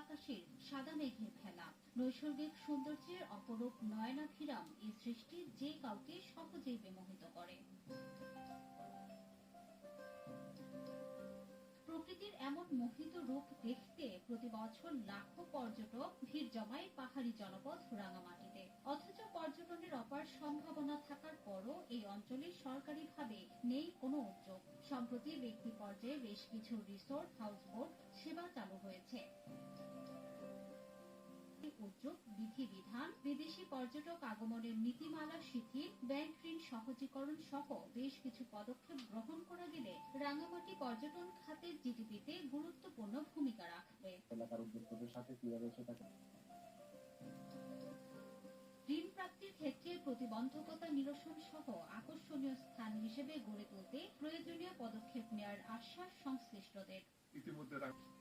আকাশের সাদা মেঘে ফেলা। নৈসর্গিক সৌন্দর্যের অপরূপ নয়নাভিরাম এই সৃষ্টি যে কাউকে সহজেই বিমোহিত করে। প্রকৃতির এমন মোহিত রূপ দেখতে প্রতি বছর লাখো পর্যটক ভিড় জমায় পাহাড়ি জনপদ রাঙামাটিতে। অথচ পর্যটনের অপার সম্ভাবনা থাকার পরও এই অঞ্চলে সরকারিভাবে নেই কোনো উদ্যোগ। সম্প্রতি ব্যক্তি পর্যায়ে বেশ কিছু রিসোর্ট, হাউসবোট সেবা চালু হয়েছে। উদ্যোগ, বিধিবিধান, বিদেশি পর্যটক আগমনের নীতিমালা শিথিল, ব্যাংক ঋণ সহজীকরণ সহ বেশ কিছু পদক্ষেপ গ্রহণ করা গেলে রাঙামাটি পর্যটন খাতের জিডিপিতে গুরুত্বপূর্ণ ভূমিকা রাখবে। এলাকার উদ্যোক্তাদের সাথে কিভাবে সেটাকে ঋণ প্রাপ্তির ক্ষেত্রে প্রতিবন্ধকতা নিরসন সহ আকর্ষণীয় স্থান হিসেবে গড়ে তুলতে প্রয়োজনীয় পদক্ষেপ নেওয়ার আশ্বাস সংশ্লিষ্টদের। ইতিমধ্যে